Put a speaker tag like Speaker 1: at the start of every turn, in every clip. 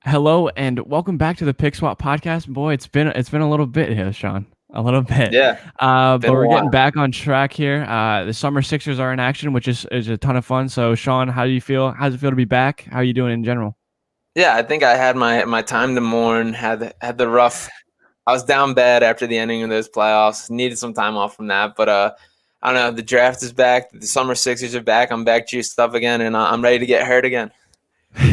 Speaker 1: Hello and welcome back to the Pick Swap podcast. Boy, it's been a little bit here, Sean. A little bit.
Speaker 2: Yeah,
Speaker 1: But
Speaker 2: been a
Speaker 1: we're getting
Speaker 2: while.
Speaker 1: back on track here. The summer Sixers are in action, which is a ton of fun. So, Sean, how do you feel? How does it feel to be back? How are you doing in general?
Speaker 2: Yeah, I think I had my time to mourn. Had the rough. I was down bad after the ending of those playoffs. Needed some time off from that, but I don't know. The draft is back. The summer Sixers are back. I'm back juiced up again, and I'm ready to get hurt again.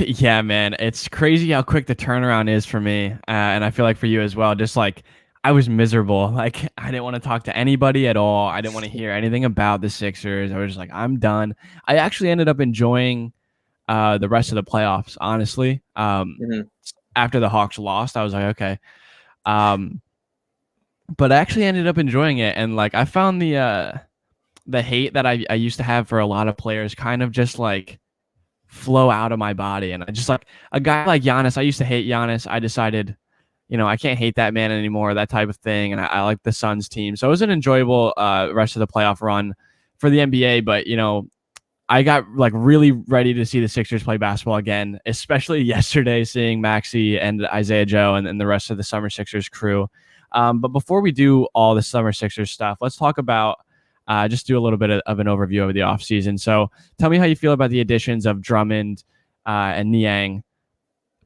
Speaker 1: Yeah, man, it's crazy how quick the turnaround is for me, and I feel like for you as well. Just like I was miserable. Like I didn't want to talk to anybody at all. I didn't want to hear anything about the Sixers. I was just like, I'm done. I actually ended up enjoying the rest of the playoffs. Honestly,
Speaker 2: hmm
Speaker 1: after the Hawks lost, I was like, okay. Um, but I actually ended up enjoying it, and like I found the hate that I used to have for a lot of players kind of just like flow out of my body, and I just like a guy like Giannis. I used to hate Giannis. I decided, I can't hate that man anymore. That type of thing, and I like the Suns team, so it was an enjoyable rest of the playoff run for the NBA. But I got like really ready to see the Sixers play basketball again, especially yesterday, seeing Maxey and Isaiah Joe and the rest of the Summer Sixers crew. But before we do all the Summer Sixers stuff, let's talk about just do a little bit of an overview of the offseason. So tell me how you feel about the additions of Drummond and Niang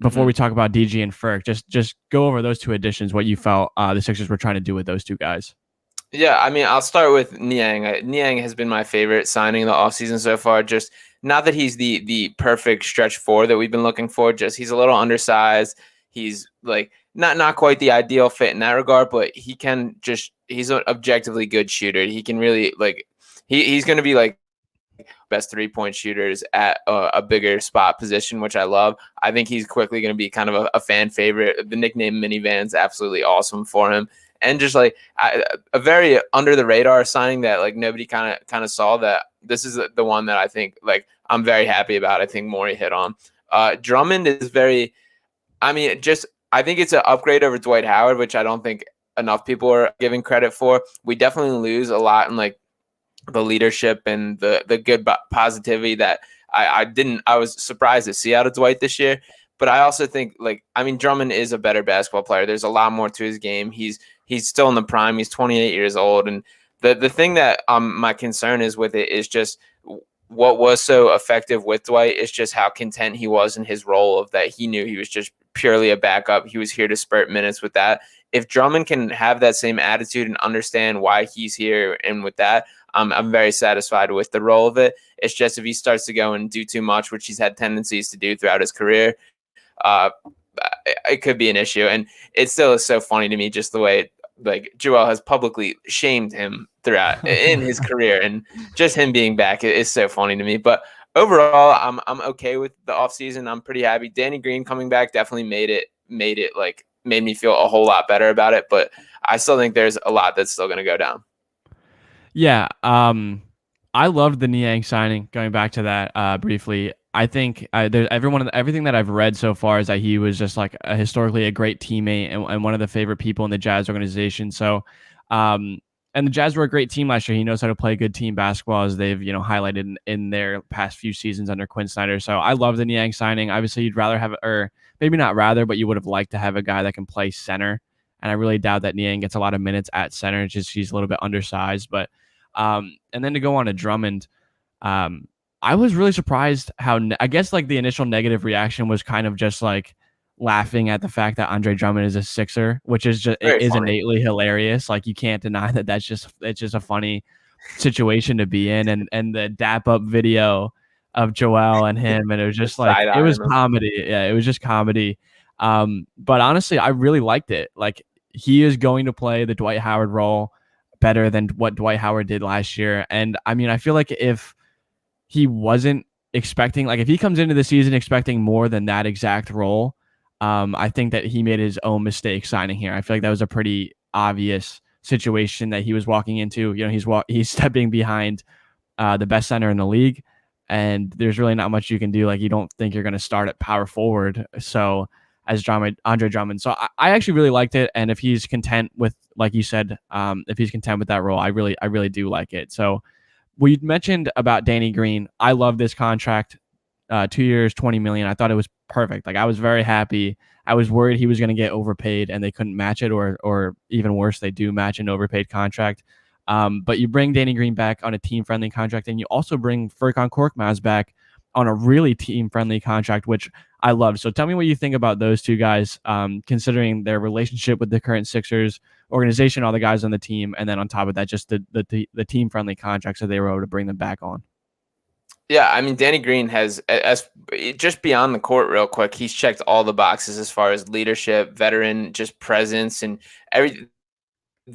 Speaker 1: before
Speaker 2: hmm
Speaker 1: we talk about DG and Ferk. Just go over those two additions, what you felt the Sixers were trying to do with those two guys.
Speaker 2: Yeah, I mean, I'll start with Niang. Niang has been my favorite signing of the offseason so far. Just not that he's the perfect stretch four that we've been looking for. Just he's a little undersized. He's like not quite the ideal fit in that regard, but he's an objectively good shooter. He can really he's going to be like best 3-point shooters at a bigger spot position, which I love. I think he's quickly going to be kind of a fan favorite. The nickname Minivan's absolutely awesome for him. And just like a very under the radar signing that like nobody kind of saw, that this is the one that I think like I'm very happy about. I think Maury hit on. Drummond is very, I mean, just I think it's an upgrade over Dwight Howard, which I don't think enough people are giving credit for. We definitely lose a lot in like the leadership and the good positivity that I was surprised to see out of Dwight this year. But I also think Drummond is a better basketball player. There's a lot more to his game. He's still in the prime. He's 28 years old, and the thing that my concern is with it is just what was so effective with Dwight is just how content he was in his role, of that he knew he was just purely a backup. He was here to spurt minutes with that. If Drummond can have that same attitude and understand why he's here, and with that, I'm very satisfied with the role of it. It's just if he starts to go and do too much, which he's had tendencies to do throughout his career, uh, it could be an issue. And it still is so funny to me just the way like Joel has publicly shamed him throughout in his career, and just him being back is so funny to me. But overall, I'm okay with the offseason. I'm pretty happy. Danny Green coming back definitely made me feel a whole lot better about it. But I still think there's a lot that's still going to go down.
Speaker 1: Yeah, I loved the Niang signing. Going back to that briefly, I think everything that I've read so far is that he was just like historically a great teammate and one of the favorite people in the Jazz organization. So, and the Jazz were a great team last year. He knows how to play good team basketball, as they've highlighted in their past few seasons under Quinn Snyder. So I love the Niang signing. Obviously, you'd rather have, or maybe not rather, but you would have liked to have a guy that can play center. And I really doubt that Niang gets a lot of minutes at center. It's just he's a little bit undersized, but and then to go on to Drummond, I was really surprised how I guess like the initial negative reaction was kind of just like laughing at the fact that Andre Drummond is a Sixer, which is just
Speaker 2: Very
Speaker 1: is
Speaker 2: funny.
Speaker 1: innately hilarious. Like you can't deny that it's just a funny situation to be in, and the dap up video of Joel and him, and it was just
Speaker 2: Just
Speaker 1: like
Speaker 2: side
Speaker 1: it was
Speaker 2: eyeing him.
Speaker 1: comedy. Yeah, it was just comedy. But honestly, I really liked it. Like he is going to play the Dwight Howard role better than what Dwight Howard did last year. And I mean, I feel like if he wasn't expecting, like if he comes into the season expecting more than that exact role, I think that he made his own mistake signing here. I feel like that was a pretty obvious situation that he was walking into. He's stepping behind the best center in the league, and there's really not much you can do. Like you don't think you're going to start at power forward. So as Andre Drummond. So I actually really liked it. And if he's content with, like you said, if he's content with that role, I really do like it. So we mentioned about Danny Green. I love this contract. 2 years, 20 million. I thought it was perfect. Like I was very happy. I was worried he was going to get overpaid and they couldn't match it, or even worse, they do match an overpaid contract. But you bring Danny Green back on a team friendly contract, and you also bring Furkan Korkmaz back on a really team friendly contract, which I love. So tell me what you think about those two guys, considering their relationship with the current Sixers organization, all the guys on the team, and then on top of that, just the team friendly contracts that they were able to bring them back on.
Speaker 2: Yeah, I mean, Danny Green has, as just beyond the court, real quick, he's checked all the boxes as far as leadership, veteran, just presence, and everything.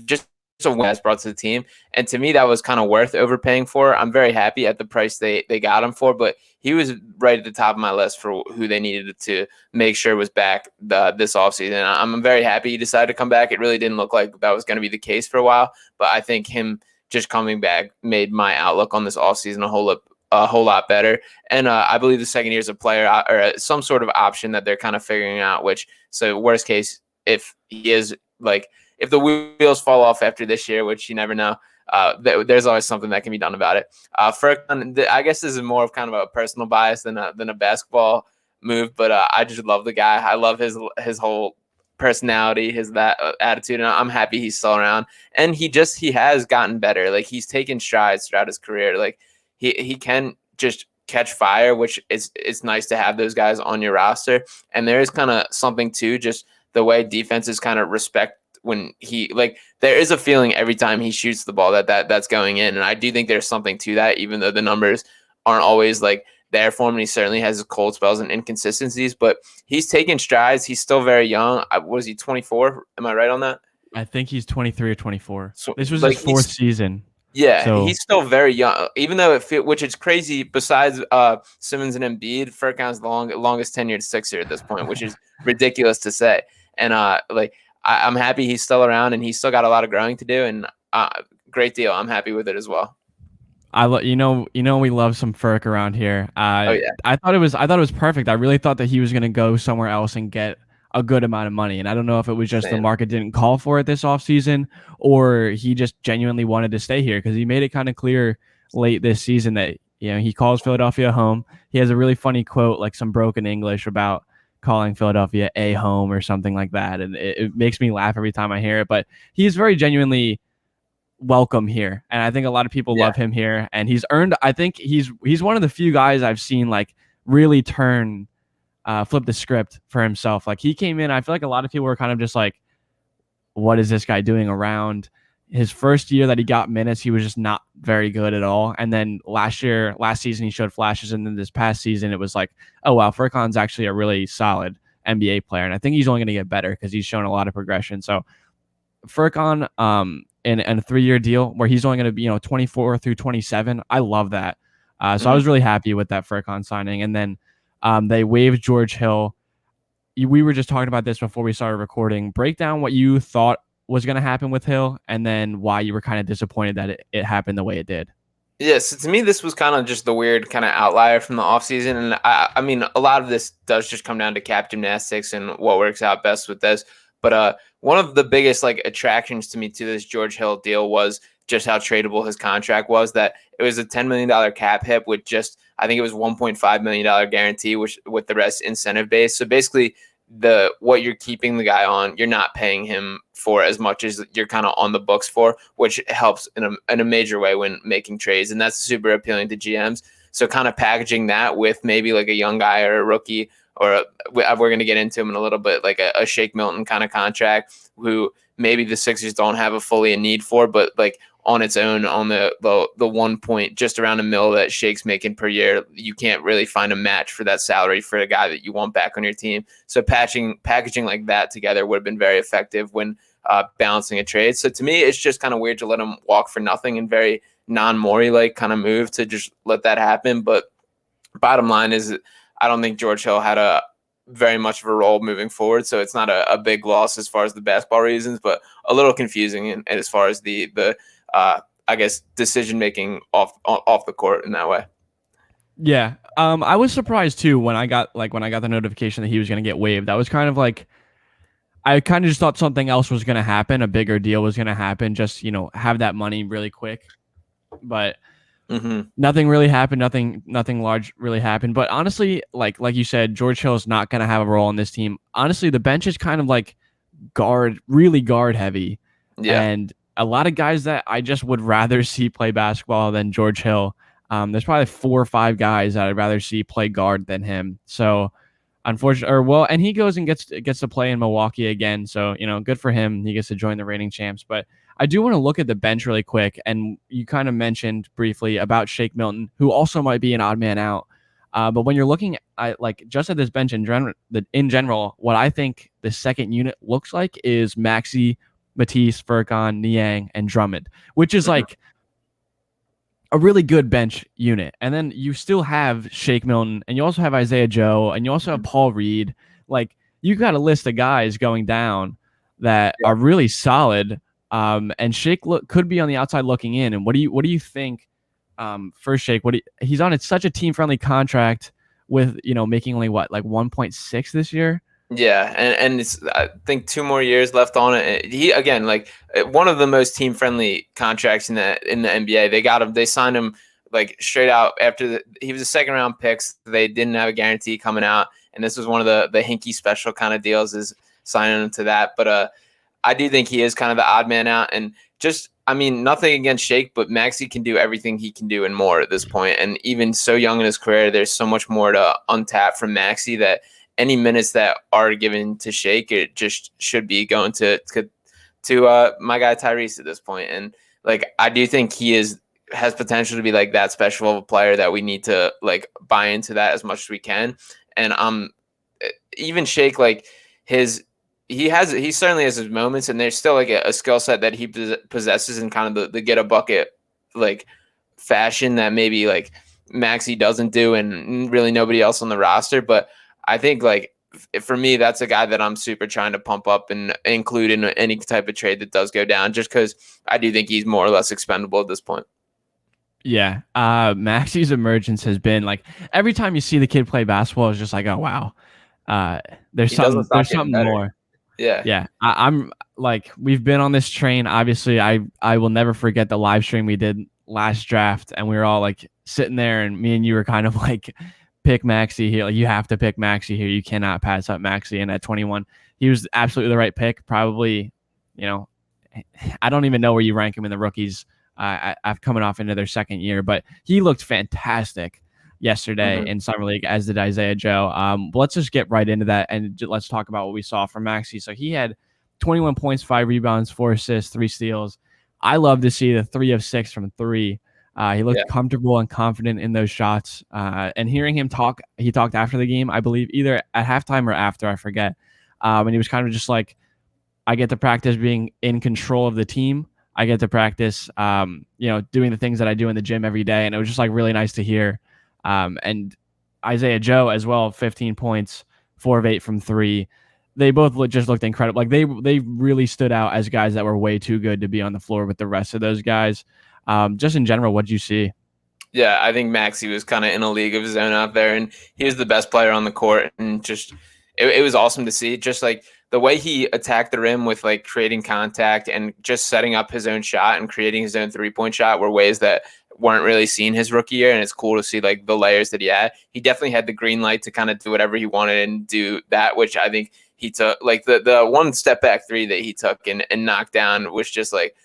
Speaker 2: Just a win has brought to the team, and to me, that was kind of worth overpaying for. I'm very happy at the price they got him for, but he was right at the top of my list for who they needed to make sure was back this offseason. I'm very happy he decided to come back. It really didn't look like that was going to be the case for a while, but I think him just coming back made my outlook on this offseason a whole lot better. And I believe the second year is a player or some sort of option that they're kind of figuring out, which, so worst case, if he is like, if the wheels fall off after this year, which you never know, there's always something that can be done about it. Furkan, I guess this is more of kind of a personal bias than a basketball move, but I just love the guy. I love his whole personality, his attitude, and I'm happy he's still around. And he has gotten better. Like he's taken strides throughout his career. Like he can just catch fire, which it's nice to have those guys on your roster. And there is kind of something to just the way defenses kind of respect when he, like, there is a feeling every time he shoots the ball that's going in. And I do think there's something to that, even though the numbers aren't always like there for him. And he certainly has his cold spells and inconsistencies, but he's taking strides. He's still very young. Was he 24? Am I right on that?
Speaker 1: I think he's 23 or 24.
Speaker 2: So,
Speaker 1: This was
Speaker 2: like,
Speaker 1: his fourth season.
Speaker 2: Yeah,
Speaker 1: So
Speaker 2: he's still very young, even though which is crazy. Besides Simmons and Embiid, Furkan's the longest tenured Sixer at this point, which is ridiculous to say. And I'm happy he's still around, and he's still got a lot of growing to do. And great deal. I'm happy with it as well.
Speaker 1: we love some Furk around here.
Speaker 2: Oh yeah,
Speaker 1: I thought it was perfect. I really thought that he was going to go somewhere else and get a good amount of money. And I don't know if it was just the market didn't call for it this offseason, or he just genuinely wanted to stay here, because he made it kind of clear late this season that, he calls Philadelphia home. He has a really funny quote, like some broken English, about calling Philadelphia a home or something like that. And it makes me laugh every time I hear it. But he's very genuinely welcome here. And I think a lot of people love him here. And he's earned, I think he's one of the few guys I've seen like really flip the script for himself. Like he came in, I feel like a lot of people were kind of just like, what is this guy doing around? His first year that he got minutes, he was just not very good at all. And then last season, he showed flashes. And then this past season, it was like, oh, wow, Furkan's actually a really solid NBA player. And I think he's only going to get better because he's shown a lot of progression. So Furkan, in a 3-year deal where he's only going to be, 24 through 27. I love that. So I was really happy with that Furkan signing. And then they waived George Hill. We were just talking about this before we started recording. Break down what you thought was going to happen with Hill, and then why you were kind of disappointed that it happened the way it did.
Speaker 2: Yeah, so to me, this was kind of just the weird kind of outlier from the offseason. And I mean, a lot of this does just come down to cap gymnastics and what works out best with this. But one of the biggest like attractions to me to this George Hill deal was just how tradable his contract was. That it was a $10 million cap hit with just, I think it was $1.5 million guarantee, which with the rest incentive based. So basically, what you're keeping the guy on, you're not paying him for as much as you're kind of on the books for, which helps in a major way when making trades. And that's super appealing to GMs. So kind of packaging that with maybe like a young guy or a rookie, or we're going to get into him in a little bit, like a Shake Milton kind of contract, who maybe the Sixers don't have a fully a need for, but like on its own, on the 1 point, just around $1 million that Shake's making per year, you can't really find a match for that salary for a guy that you want back on your team. So packaging like that together would have been very effective when balancing a trade. So to me, it's just kind of weird to let him walk for nothing, and very non-Morey like kind of move to just let that happen. But bottom line is, I don't think George Hill had a very much of a role moving forward. So it's not a big loss as far as the basketball reasons, but a little confusing and as far as the I guess decision making off the court in that way.
Speaker 1: Yeah. I was surprised too when I got the notification that he was going to get waived. I was kind of like, I kind of just thought something else was going to happen. A bigger deal was going to happen. Just, have that money really quick. But Nothing really happened. Nothing large really happened. But honestly, like you said, George Hill is not going to have a role on this team. Honestly, the bench is kind of like really guard heavy,
Speaker 2: Yeah.
Speaker 1: and a lot of guys that I just would rather see play basketball than George Hill. There's probably 4 or 5 guys that I'd rather see play guard than him. So unfortunately, or well, and he goes and gets to play in Milwaukee again. So good for him. He gets to join the reigning champs. But I do want to look at the bench really quick. And you kind of mentioned briefly about Shake Milton, who also might be an odd man out. But when you're looking at just at this bench in general, what I think the second unit looks like is Maxey, Matisse, Furkan, Niang, and Drummond, which is
Speaker 2: Mhm.
Speaker 1: like a really good bench unit. And then you still have Shake Milton, and you also have Isaiah Joe, and you also have
Speaker 2: Mhm.
Speaker 1: Paul Reed. Like, you got a list of guys going down that
Speaker 2: Yeah.
Speaker 1: are really solid. And Shake could be on the outside looking in. And what do you think? For Shake, he's on such a team friendly contract with making only what, like 1.6 this year.
Speaker 2: Yeah, and it's, I think, 2 more years left on it. He, again, like, one of the most team friendly contracts in the NBA. They got him. They signed him like straight out after he was a second round pick. So they didn't have a guarantee coming out, and this was one of the hinky special kind of deals, is signing him to that. But I do think he is kind of the odd man out, and just, I mean, nothing against Shake, but Maxey can do everything he can do and more at this point. And even so young in his career, there's so much more to untap from Maxey, that any minutes that are given to Shake, it just should be going to my guy Tyrese at this point. And like, I do think he has potential to be like that special of a player that we need to like buy into that as much as we can. And even Shake, like, his he certainly has his moments, and there's still like a skill set that he possesses in kind of the get a bucket like fashion that maybe like Maxey doesn't do, and really nobody else on the roster. But I think, like, for me, that's a guy that I'm super trying to pump up and include in any type of trade that does go down, just because I do think he's more or less expendable at this point.
Speaker 1: Yeah. Maxey's emergence has been like, every time you see the kid play basketball, it's just like, oh wow. Uh, there's
Speaker 2: He doesn't
Speaker 1: something
Speaker 2: stop getting better.
Speaker 1: more.
Speaker 2: Yeah.
Speaker 1: Yeah, I'm like, we've been on this train. Obviously, I will never forget the live stream we did last draft, and we were all like sitting there, and me and you were kind of like, pick Maxey here. Like, you have to pick Maxey here. You cannot pass up Maxey. And at 21, he was absolutely the right pick. Probably, you know, I don't even know where you rank him in the rookies. I've coming off into their second year, but he looked fantastic yesterday
Speaker 2: Hmm.
Speaker 1: in summer league, as did Isaiah Joe. But let's just get right into that, and let's talk about what we saw from Maxey. So he had 21 points, 5 rebounds, 4 assists, 3 steals. I love to see the 3 of 6 from 3. He
Speaker 2: Yeah.
Speaker 1: looked comfortable and confident in those shots. And hearing him talk, he talked after the game, I believe, either at halftime or after, I forget. And he was kind of just like, I get to practice being in control of the team. I get to practice, doing the things that I do in the gym every day. And it was just like really nice to hear. And Isaiah Joe as well, 15 points, 4 of 8 from 3. They both just looked incredible. Like, they really stood out as guys that were way too good to be on the floor with the rest of those guys. Just in general, what'd you see?
Speaker 2: Yeah, I think Maxey was kind of in a league of his own out there, and he was the best player on the court. And just, it was awesome to see. Just like the way he attacked the rim with like creating contact and just setting up his own shot and creating his own 3-point shot were ways that weren't really seen his rookie year. And it's cool to see like the layers that he had. He definitely had the green light to kind of do whatever he wanted and do that, which I think he took. Like the one step back 3 that he took and knocked down was just like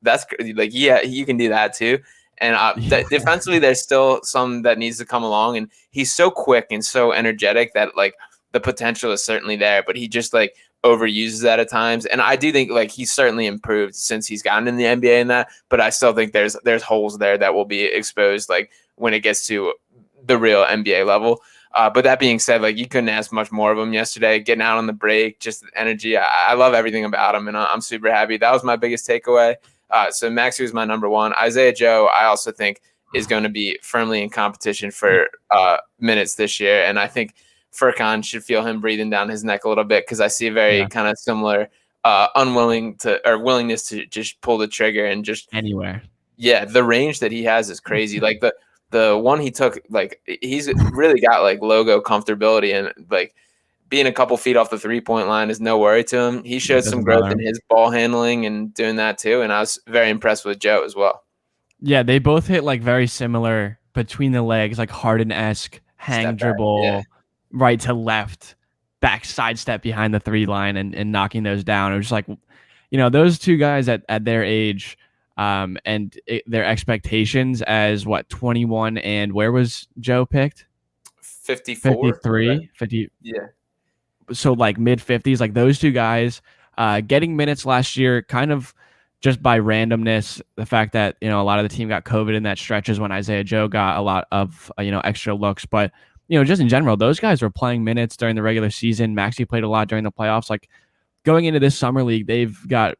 Speaker 2: that's like, yeah, you can do that too. And defensively, there's still some that needs to come along. And he's so quick and so energetic that like the potential is certainly there, but he just like overuses that at times. And I do think like he's certainly improved since he's gotten in the NBA and that. But I still think there's holes there that will be exposed like when it gets to the real NBA level. But that being said, like, you couldn't ask much more of him yesterday. Getting out on the break, just the energy. I love everything about him, and I'm super happy. That was my biggest takeaway. So Maxey was my number one. Isaiah Joe, I also think, is going to be firmly in competition for minutes this year, and I think Furkan should feel him breathing down his neck a little bit, because I see a very
Speaker 1: Yeah,
Speaker 2: kind of similar willingness to just pull the trigger and just,
Speaker 1: anywhere.
Speaker 2: yeah, the range that he has is crazy. Like the one he took, like, he's really got like logo comfortability, and like being a couple feet off the 3-point line is no worry to him. He
Speaker 1: Yeah, it
Speaker 2: showed some
Speaker 1: doesn't
Speaker 2: growth
Speaker 1: bother
Speaker 2: in
Speaker 1: him.
Speaker 2: his ball handling and doing that too, and I was very impressed with Joe as well.
Speaker 1: Yeah, they both hit like very similar between the legs, like Harden-esque hang
Speaker 2: Step back. Yeah.
Speaker 1: dribble, right to left, back sidestep behind the 3 line and knocking those down. It was just like, those two guys at their age, their expectations as what 21 and where was Joe picked?
Speaker 2: 54. Right.
Speaker 1: 53, 50,
Speaker 2: Yeah.
Speaker 1: so like mid 50s, like those two guys getting minutes last year kind of just by randomness, the fact that a lot of the team got COVID in that stretches when Isaiah Joe got a lot of extra looks, but just in general those guys were playing minutes during the regular season. Maxey played a lot during the playoffs. Like going into this summer league, they've got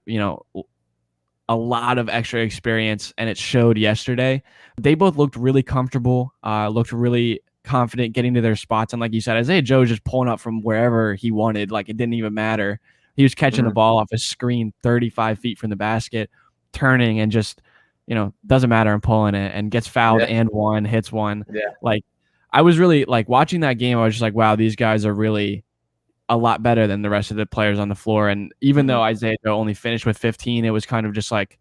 Speaker 1: a lot of extra experience, and it showed yesterday. They both looked really comfortable, looked really confident getting to their spots. And like you said, Isaiah Joe was just pulling up from wherever he wanted. Like it didn't even matter. He was catching the ball off a screen 35 feet from the basket, turning and just, doesn't matter and pulling it, and gets fouled and hits one.
Speaker 2: Yeah.
Speaker 1: Like I was really like watching that game. I was just like, wow, these guys are really a lot better than the rest of the players on the floor. And even though Isaiah Joe only finished with 15, it was kind of just like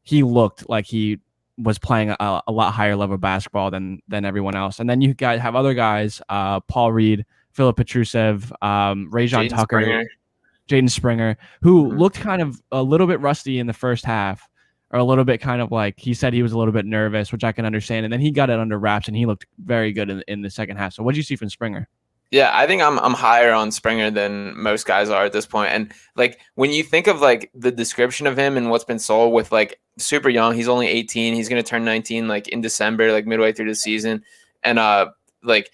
Speaker 1: he looked like he was playing a lot higher level basketball than everyone else. And then you guys have other guys, Paul Reed, Philip Petrusev, Rajon Tucker, Jaden Springer, who looked kind of a little bit rusty in the first half, or a little bit kind of like he said he was a little bit nervous, which I can understand. And then he got it under wraps and he looked very good in the second half. So what did you see from Springer?
Speaker 2: Yeah, I think I'm higher on Springer than most guys are at this point. And like when you think of like the description of him and what's been sold with like super young, he's only 18, he's gonna turn 19 like in December, like midway through the season, and like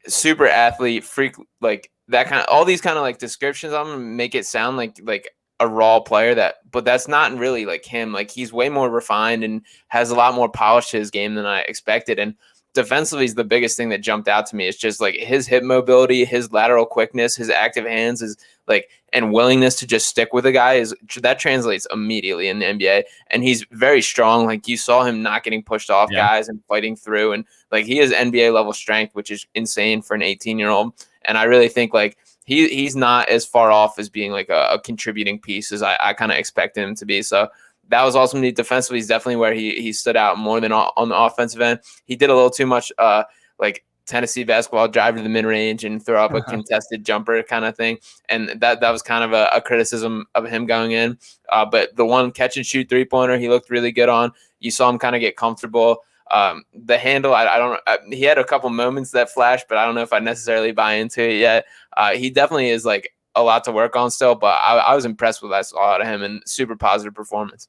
Speaker 2: super athlete, freak, like that kind of all these kind of like descriptions. I'm gonna make it sound like a raw player but that's not really like him. Like he's way more refined and has a lot more polish to his game than I expected. And defensively is the biggest thing that jumped out to me. It's just like his hip mobility, his lateral quickness, his active hands is like, and willingness to just stick with a guy is that translates immediately in the NBA. And he's very strong. Like you saw him not getting pushed off guys and fighting through. And like he has NBA level strength, which is insane for an 18-year-old. And I really think like he's not as far off as being like a contributing piece as I kind of expected him to be. So that was awesome. Defensively, he's definitely where he stood out more than on the offensive end. He did a little too much like Tennessee basketball, drive to the mid-range and throw up a contested jumper kind of thing. And that was kind of a criticism of him going in. But the one catch and shoot three-pointer, he looked really good on. You saw him kind of get comfortable. The handle, I don't he had a couple moments that flashed, but I don't know if I necessarily buy into it yet. He definitely is like a lot to work on still, but I was impressed with what I saw out of him, and super positive performance.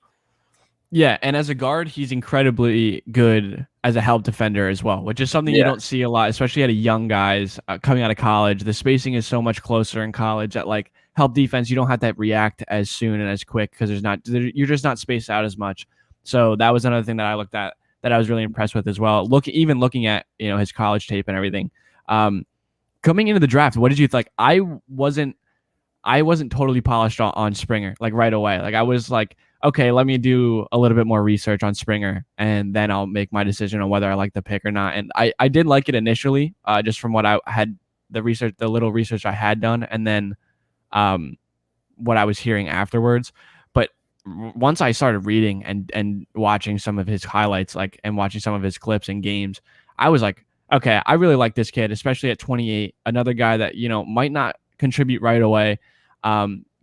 Speaker 1: Yeah, and as a guard, he's incredibly good as a help defender as well, which is something you don't see a lot, especially at a young guys coming out of college. The spacing is so much closer in college that like help defense, you don't have to react as soon and as quick because you're just not spaced out as much. So that was another thing that I looked at that I was really impressed with as well. Even looking at his college tape and everything. Coming into the draft, what did you think? I wasn't totally polished on Springer like right away. Like I was like, okay, let me do a little bit more research on Springer, and then I'll make my decision on whether I like the pick or not. And I did like it initially, just from what I had the little research I had done, and then what I was hearing afterwards. But once I started reading and watching some of his highlights, like and watching some of his clips and games, I was like, okay, I really like this kid, especially at 28. Another guy that might not contribute right away.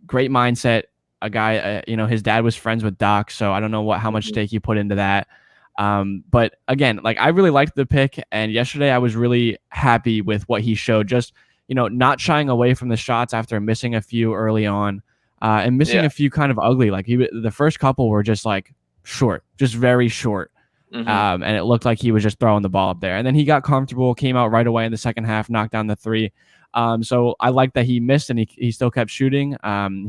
Speaker 1: Great mindset. A guy, his dad was friends with Doc, so I don't know how much stake you put into that. But again, like I really liked the pick, and yesterday I was really happy with what he showed. Just not shying away from the shots after missing a few early on, and missing a few kind of ugly. Like the first couple were just like short, just very short. And it looked like he was just throwing the ball up there. And then he got comfortable, came out right away in the second half, knocked down the three. So I like that he missed and he still kept shooting.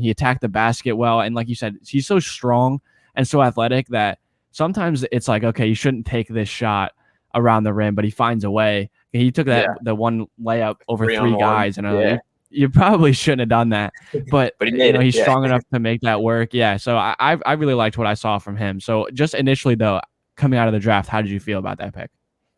Speaker 1: He attacked the basket well. And like you said, he's so strong and so athletic that sometimes it's like, okay, you shouldn't take this shot around the rim, but he finds a way. He took the one layup over three guys, and you probably shouldn't have done that, but
Speaker 2: he made it.
Speaker 1: He's strong enough to make that work. Yeah. So I really liked what I saw from him. So just initially though, coming out of the draft, how did you feel about that pick?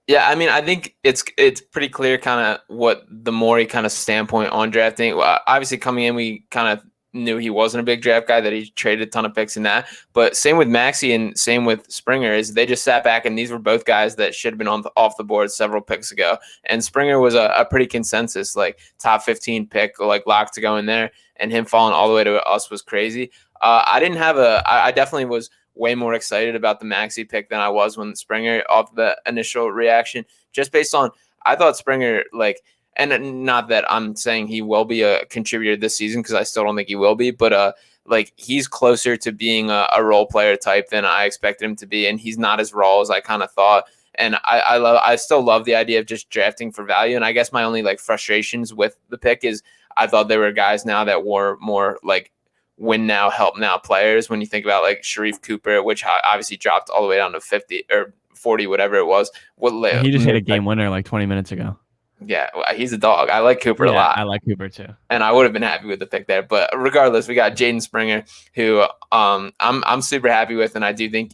Speaker 2: Yeah, I mean, I think it's pretty clear kind of what the Morey kind of standpoint on drafting. Well, obviously coming in, we kind of knew he wasn't a big draft guy, that he traded a ton of picks in that. But same with Maxey and same with Springer, is they just sat back, and these were both guys that should have been off the board several picks ago. And Springer was a pretty consensus, like top 15 pick, like locked to go in there, and him falling all the way to us was crazy. I definitely was way more excited about the Maxey pick than I was when Springer, off the initial reaction, just based on, I thought Springer, like, and not that I'm saying he will be a contributor this season, because I still don't think he will be, but like, he's closer to being a role player type than I expected him to be, and he's not as raw as I kind of thought. And I still love the idea of just drafting for value. And I guess my only like frustrations with the pick is I thought there were guys now that were more like win now, help now players. When you think about like Sharif Cooper, which obviously dropped all the way down to 50 or 40, whatever it was.
Speaker 1: He just hit a game winner like 20 minutes ago.
Speaker 2: Yeah, he's a dog. I like Cooper a lot.
Speaker 1: I like Cooper too.
Speaker 2: And I would have been happy with the pick there. But regardless, we got Jaden Springer, who I'm super happy with. And I do think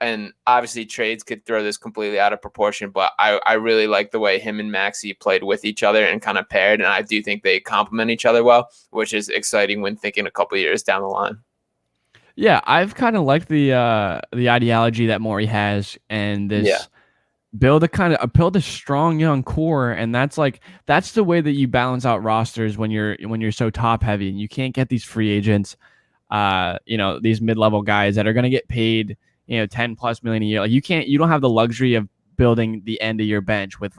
Speaker 2: and obviously trades could throw this completely out of proportion, but I really like the way him and Maxey played with each other and kind of paired. And I do think they complement each other well, which is exciting when thinking a couple of years down the line.
Speaker 1: Yeah, I've kind of liked the ideology that Morey has, and this build a strong young core, and that's the way that you balance out rosters when you're so top heavy, and you can't get these free agents, these mid-level guys that are going to get paid, $10+ million a year. Like, you don't have the luxury of building the end of your bench with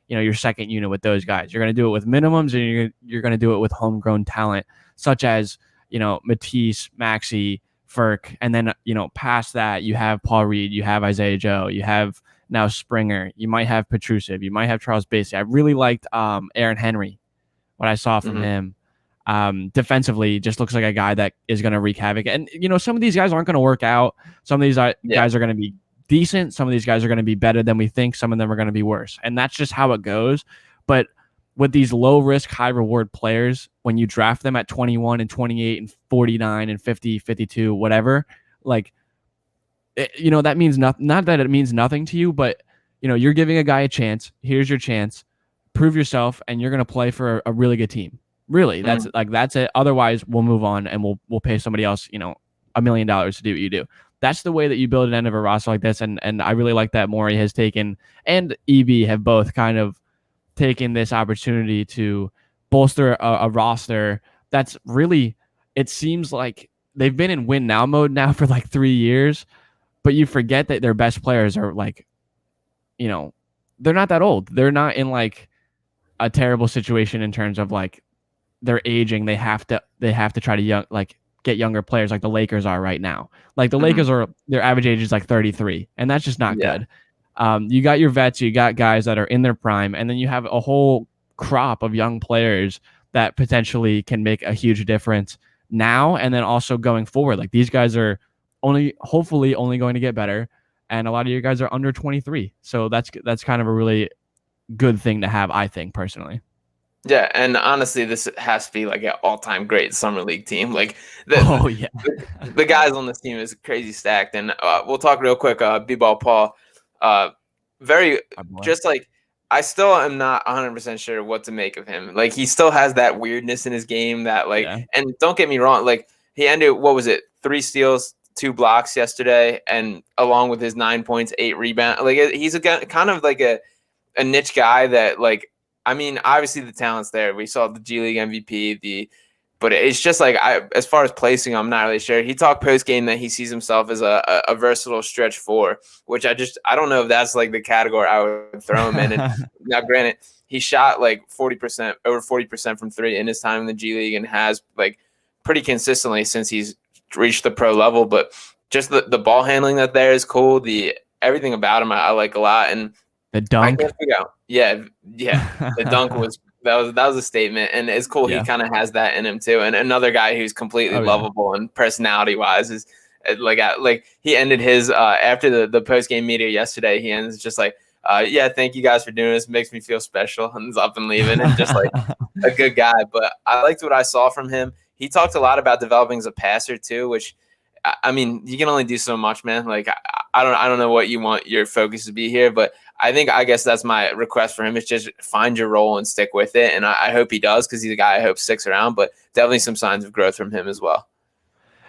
Speaker 1: your second unit with those guys. You're going to do it with minimums, and you're going to do it with homegrown talent such as Matisse, Maxey, Furk, and then past that you have Paul Reed, you have Isaiah Joe, you have now Springer, you might have Petrusev, you might have Charles Bassey. I really liked Aaron Henry, what I saw from him. Defensively, just looks like a guy that is going to wreak havoc. And some of these guys aren't going to work out. Some of these guys are going to be decent. Some of these guys are going to be better than we think. Some of them are going to be worse, and that's just how it goes. But with these low risk, high reward players, when you draft them at 21 and 28 and 49 and 50, 52, whatever, that means nothing. Not that it means nothing to you, but you're giving a guy a chance. Here's your chance. Prove yourself, and you're going to play for a really good team. Really, that's it. Otherwise, we'll move on and we'll pay somebody else, $1 million to do what you do. That's the way that you build an end of a roster like this, and I really like that Morey has taken, and EB have both kind of taken this opportunity to bolster a roster that's really, it seems like they've been in win now mode now for like 3 years, but you forget that their best players are they're not that old. They're not in like a terrible situation in terms of like they're aging. They have to try to get younger players like the Lakers are right now. Like the Lakers their average age is like 33, and that's just not good. You got your vets, you got guys that are in their prime, and then you have a whole crop of young players that potentially can make a huge difference now and then also going forward. Like these guys are hopefully only going to get better, and a lot of you guys are under 23. So that's kind of a really good thing to have, I think, personally.
Speaker 2: Yeah, and honestly, this has to be like an all-time great summer league team. Like the guys on this team is crazy stacked. And we'll talk real quick. B-Ball Paul, just like, I still am not 100% sure what to make of him. Like, he still has that weirdness in his game that and don't get me wrong, like he ended, what was it, 3 steals, 2 blocks yesterday, and along with his 9 points, 8 rebounds. Like, he's kind of like a niche guy that, like, I mean, obviously the talent's there. We saw the G League MVP, but it's just like, as far as placing, I'm not really sure. He talked post game that he sees himself as a versatile stretch 4, which I don't know if that's like the category I would throw him in. And now, granted, he shot like over 40% from 3 in his time in the G League, and has like pretty consistently since he's reached the pro level. But just the ball handling that there is cool. Everything about him I like a lot. And
Speaker 1: the dunk.
Speaker 2: I can't figure out. Yeah. The dunk was a statement, and it's cool. Yeah. He kind of has that in him too. And another guy who's completely lovable and personality wise is like he ended his after the post game media yesterday. He ends just like, thank you guys for doing this. It makes me feel special, and is up and leaving, and just like a good guy. But I liked what I saw from him. He talked a lot about developing as a passer too, which, I mean, you can only do so much, man. Like, I don't know what you want your focus to be here, but I guess that's my request for him is just find your role and stick with it. And I hope he does because he's a guy I hope sticks around, but definitely some signs of growth from him as well.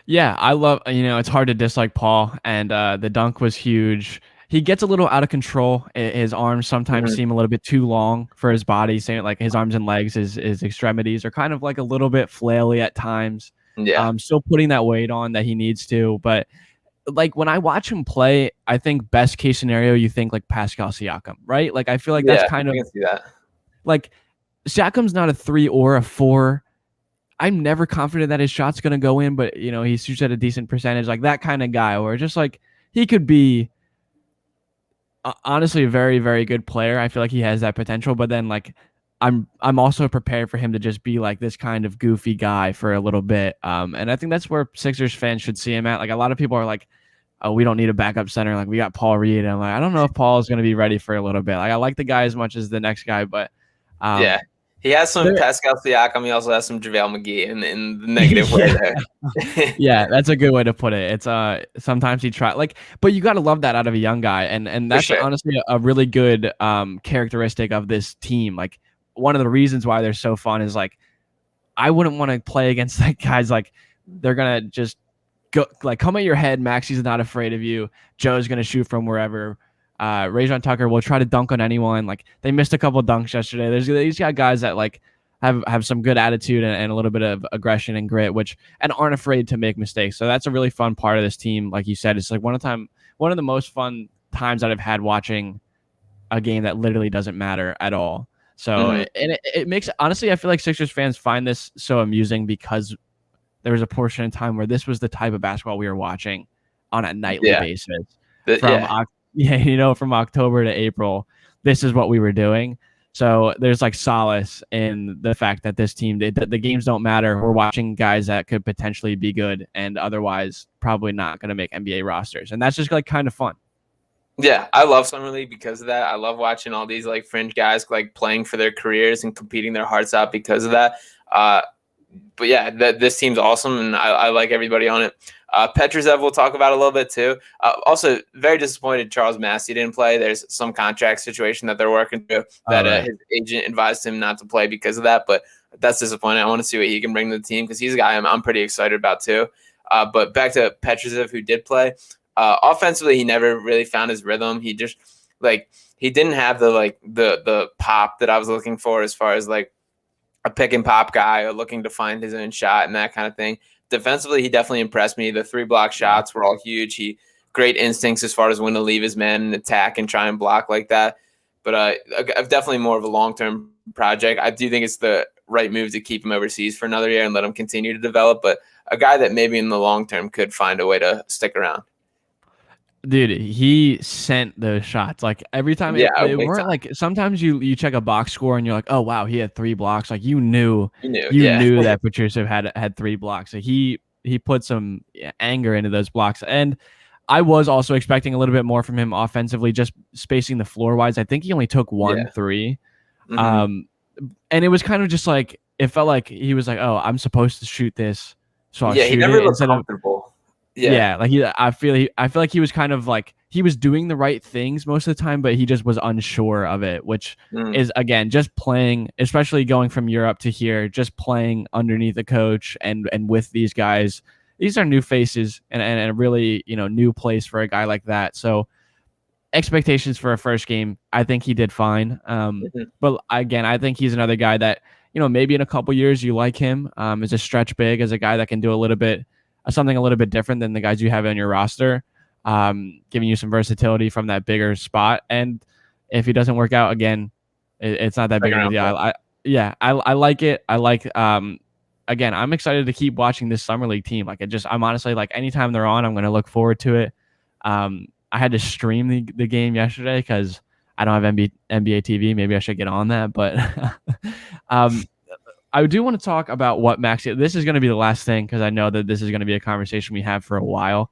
Speaker 1: Yeah, I love, it's hard to dislike Paul, and the dunk was huge. He gets a little out of control. His arms sometimes
Speaker 2: Mhm.
Speaker 1: seem a little bit too long for his body, saying like his arms and legs, his extremities are kind of like a little bit flaily at times.
Speaker 2: Yeah.
Speaker 1: Still putting that weight on that he needs to, but like when I watch him play, I think best case scenario, you think like Pascal Siakam, right? Like I feel like that's
Speaker 2: Yeah.
Speaker 1: kind
Speaker 2: I
Speaker 1: of
Speaker 2: can see that.
Speaker 1: like Siakam's not a 3 or a 4. I'm never confident that his shot's gonna go in, but he shoots at a decent percentage, like that kind of guy, or just like he could be honestly a very, very good player. I feel like he has that potential, but then like I'm also prepared for him to just be like this kind of goofy guy for a little bit. And I think that's where Sixers fans should see him at. Like a lot of people are like, oh, we don't need a backup center. Like we got Paul Reed. And I'm like, I don't know if Paul is going to be ready for a little bit. Like I like the guy as much as the next guy, but
Speaker 2: Yeah.
Speaker 1: um,
Speaker 2: He has some
Speaker 1: there,
Speaker 2: Pascal Siakam. He also has some JaVale McGee in the negative way
Speaker 1: yeah,
Speaker 2: there.
Speaker 1: yeah, that's a good way to put it. It's sometimes he try like, but you got to love that out of a young guy, and
Speaker 2: For
Speaker 1: that's
Speaker 2: sure.
Speaker 1: honestly a really good characteristic of this team. Like one of the reasons why they're so fun is like I wouldn't want to play against like guys like they're gonna just go like come at your head. Maxi's not afraid of you. Joe's gonna shoot from wherever. Rajon Tucker will try to dunk on anyone. Like they missed a couple dunks yesterday. These got guys that like have some good attitude and a little bit of aggression and grit, and aren't afraid to make mistakes. So that's a really fun part of this team. Like you said, it's like one of the most fun times that I've had watching a game that literally doesn't matter at all. So
Speaker 2: Hmm.
Speaker 1: and it makes honestly, I feel like Sixers fans find this so amusing because there was a portion in time where this was the type of basketball we were watching on a nightly
Speaker 2: Yeah.
Speaker 1: basis from
Speaker 2: Yeah.
Speaker 1: from October to April. This is what we were doing. So there's like solace in the fact that this team, the games don't matter. We're watching guys that could potentially be good and otherwise probably not going to make NBA rosters, and that's just like kind of fun.
Speaker 2: Yeah, I love summer league because of that. I love watching all these like fringe guys like playing for their careers and competing their hearts out because of that. Uh, but yeah, this team's awesome, and I like everybody on it. Petrozev we'll talk about a little bit too. Also, very disappointed Charles Massey didn't play. There's some contract situation that they're working through
Speaker 1: All
Speaker 2: that
Speaker 1: right.
Speaker 2: his agent advised him not to play because of that. But that's disappointing. I want to see what he can bring to the team because he's a guy I'm pretty excited about too. But back to Petrozev, who did play. Offensively, he never really found his rhythm. He just like he didn't have the pop that I was looking for as far as like a pick and pop guy or looking to find his own shot and that kind of thing. Defensively, he definitely impressed me. The 3 block shots were all huge. He great instincts as far as when to leave his men and attack and try and block like that. But definitely more of a long-term project. I do think it's the right move to keep him overseas for another year and let him continue to develop. But a guy that maybe in the long term could find a way to stick around.
Speaker 1: Dude, he sent those shots. Like every time
Speaker 2: Yeah,
Speaker 1: they
Speaker 2: big
Speaker 1: weren't
Speaker 2: time.
Speaker 1: like sometimes you check a box score and you're like, oh wow, he had 3 blocks. Like
Speaker 2: You knew,
Speaker 1: you
Speaker 2: yeah.
Speaker 1: knew that Patricia had 3 blocks. So he put some anger into those blocks. And I was also expecting a little bit more from him offensively, just spacing the floor wise. I think he only took one
Speaker 2: Yeah.
Speaker 1: three.
Speaker 2: Hmm.
Speaker 1: Um, and it was kind of just like it felt like he was like, oh, I'm supposed to shoot this, so I'll
Speaker 2: Yeah, he
Speaker 1: shoot
Speaker 2: never
Speaker 1: it
Speaker 2: looked
Speaker 1: instead of
Speaker 2: comfortable. Yeah.
Speaker 1: yeah, like I feel like he was kind of like he was doing the right things most of the time, but he just was unsure of it, which
Speaker 2: Mm.
Speaker 1: is again just playing, especially going from Europe to here, just playing underneath the coach and with these guys. These are new faces and a really new place for a guy like that. So expectations for a first game, I think he did fine.
Speaker 2: Mhm.
Speaker 1: But again, I think he's another guy that maybe in a couple years you like him as a stretch big, as a guy that can do a little bit something a little bit different than the guys you have on your roster, giving you some versatility from that bigger spot. And if he doesn't work out again, it's not that big
Speaker 2: Second
Speaker 1: of a
Speaker 2: round
Speaker 1: deal.
Speaker 2: pick.
Speaker 1: I like it. I like again, I'm excited to keep watching this summer league team. Like I'm honestly like anytime they're on, I'm going to look forward to it. I had to stream the game yesterday because I don't have NBA TV. Maybe I should get on that. But um, I do want to talk about what Maxey. This is going to be the last thing because I know that this is going to be a conversation we have for a while.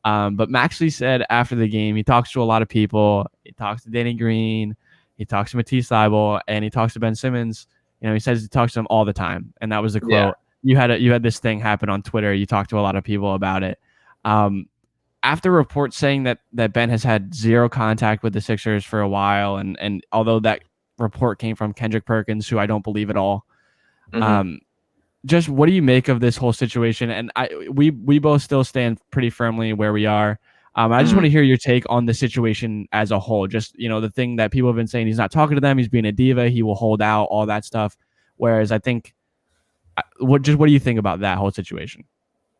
Speaker 1: But Maxey said after the game, he talks to a lot of people. He talks to Danny Green. He talks to Matisse Thybulle, and he talks to Ben Simmons. He says he talks to them all the time, and that was the
Speaker 2: Yeah.
Speaker 1: quote. You had this thing happen on Twitter. You talked to a lot of people about it. Um, after reports saying that Ben has had zero contact with the Sixers for a while, and although that report came from Kendrick Perkins, who I don't believe at all,
Speaker 2: Mm-hmm.
Speaker 1: um, just what do you make of this whole situation? And we both still stand pretty firmly where we are. I just want
Speaker 2: Mm-hmm.
Speaker 1: to hear your take on the situation as a whole. Just the thing that people have been saying, he's not talking to them, he's being a diva, he will hold out, all that stuff. Whereas I think, what do you think about that whole situation?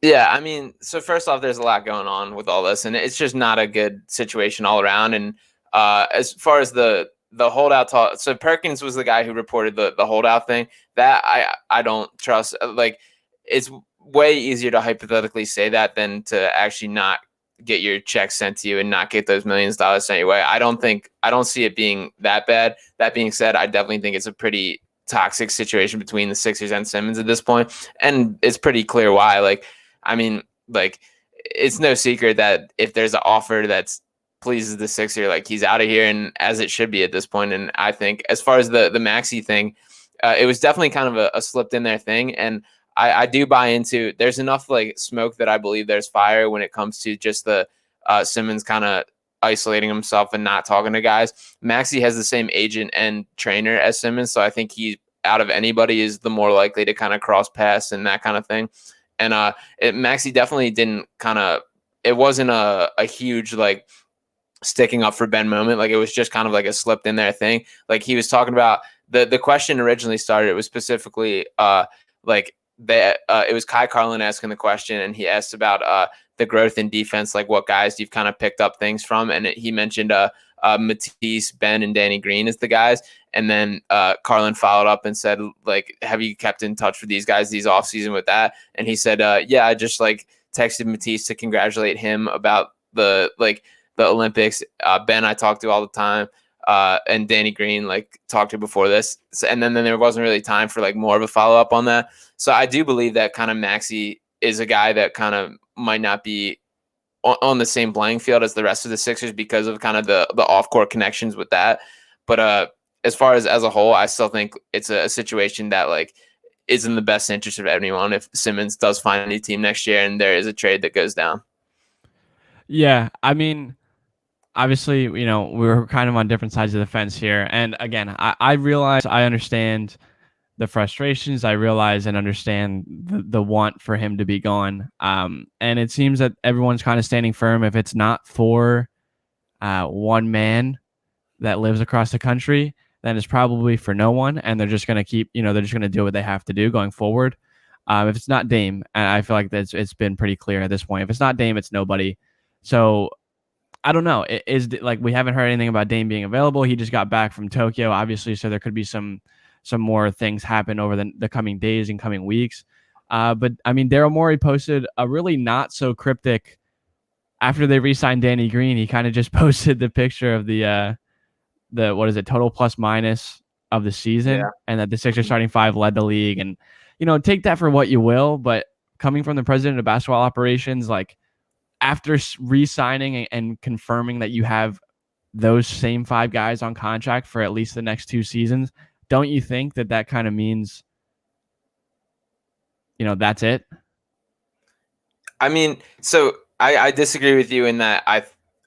Speaker 2: Yeah, I mean, so first off, there's a lot going on with all this, and it's just not a good situation all around. And as far as the holdout talk, so Perkins was the guy who reported the holdout thing. That I don't trust. Like, it's way easier to hypothetically say that than to actually not get your check sent to you and not get those millions of dollars sent your way. I don't see it being that bad. That being said, I definitely think it's a pretty toxic situation between the Sixers and Simmons at this point, and it's pretty clear why. Like, I mean, like, it's no secret that if there's an offer that's pleases the Sixer, like, he's out of here, and as it should be at this point. And I think as far as the Maxey thing, it was definitely kind of a slipped in there thing. And I do buy into there's enough like smoke that I believe there's fire when it comes to just the Simmons kind of isolating himself and not talking to guys. Maxey has the same agent and trainer as Simmons, so I think he out of anybody is the more likely to kind of cross paths and that kind of thing. And Maxey definitely didn't kind of, it wasn't a huge like sticking up for Ben moment. Like, it was just kind of like a slipped in there thing. Like, he was talking about the question originally started, it was specifically like that it was Kai Carlin asking the question, and he asked about the growth in defense, like what guys you've kind of picked up things from. And he mentioned Matisse, Ben, and Danny Green as the guys. And then Carlin followed up and said, like, have you kept in touch with these guys these offseason with that? And he said, yeah, I just like texted Matisse to congratulate him about the Olympics. Ben, I talked to all the time. And Danny Green, like, talked to before this. And then there wasn't really time for like more of a follow up on that. So I do believe that kind of Maxey is a guy that kind of might not be on the same playing field as the rest of the Sixers because of kind of the off court connections with that. But as far as a whole, I still think it's a situation that like is in the best interest of anyone if Simmons does find a new team next year and there is a trade that goes down.
Speaker 1: Yeah, I mean, obviously, we're kind of on different sides of the fence here. And again, I realize, I understand the frustrations. I realize and understand the want for him to be gone. And it seems that everyone's kind of standing firm. If it's not for one man that lives across the country, then it's probably for no one. And they're just going to keep, they're just going to do what they have to do going forward. If it's not Dame, and I feel like it's been pretty clear at this point. If it's not Dame, it's nobody. So I don't know. It is like, we haven't heard anything about Dame being available. He just got back from Tokyo, obviously, so there could be some more things happen over the coming days and coming weeks. But I mean, Daryl Morey posted a really not so cryptic after they re-signed Danny Green. He kind of just posted the picture of the what is it, total plus minus of the season,
Speaker 2: Yeah.
Speaker 1: and that the Sixers starting five led the league. And take that for what you will, but coming from the president of basketball operations, like, after re-signing and confirming that you have those same five guys on contract for at least the next two seasons, don't you think that kind of means, that's it?
Speaker 2: I mean, so I disagree with you in that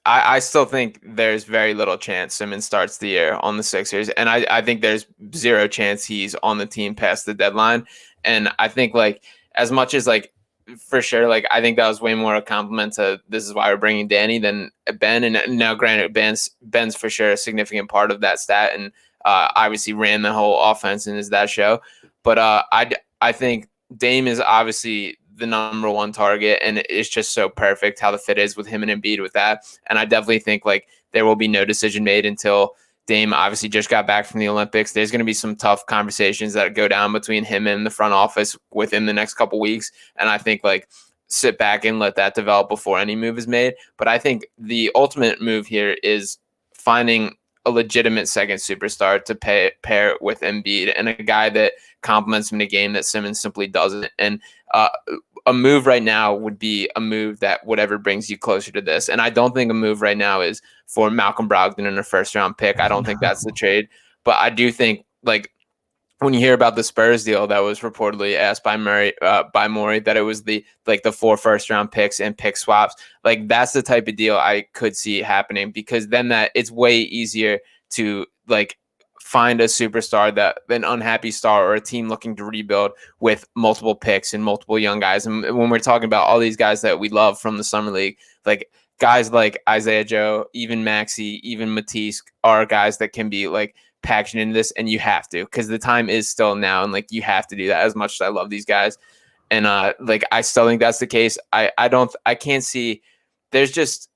Speaker 2: I still think there's very little chance Simmons starts the year on the Sixers, and I think there's zero chance he's on the team past the deadline. And I think, like, as much as, like, for sure, like, I think that was way more a compliment to this is why we're bringing Danny than Ben. And now, granted, Ben's for sure a significant part of that stat, and obviously ran the whole offense and is that show. But I think Dame is obviously the number one target, and it's just so perfect how the fit is with him and Embiid with that. And I definitely think, like, there will be no decision made until Dame obviously just got back from the Olympics. There's going to be some tough conversations that go down between him and the front office within the next couple weeks. And I think, like, sit back and let that develop before any move is made. But I think the ultimate move here is finding a legitimate second superstar to pair with Embiid, and a guy that complements him in a game that Simmons simply doesn't. And a move right now would be a move that whatever brings you closer to this. And I don't think a move right now is for Malcolm Brogdon and a first round pick. I don't think that's the trade, but I do think, like, when you hear about the Spurs deal that was reportedly asked by Morey that it was the 4 first-round picks and pick swaps, like that's the type of deal I could see happening, because then that it's way easier to like find a superstar, that an unhappy star or a team looking to rebuild with multiple picks and multiple young guys. And when we're talking about all these guys that we love from the summer league, like guys like Isaiah Joe, even Maxey, even Matisse are guys that can be like passionate in this, and you have to, because the time is still now, and like you have to do that. As much as I love these guys, and like I still think that's the case. I can't see. There's just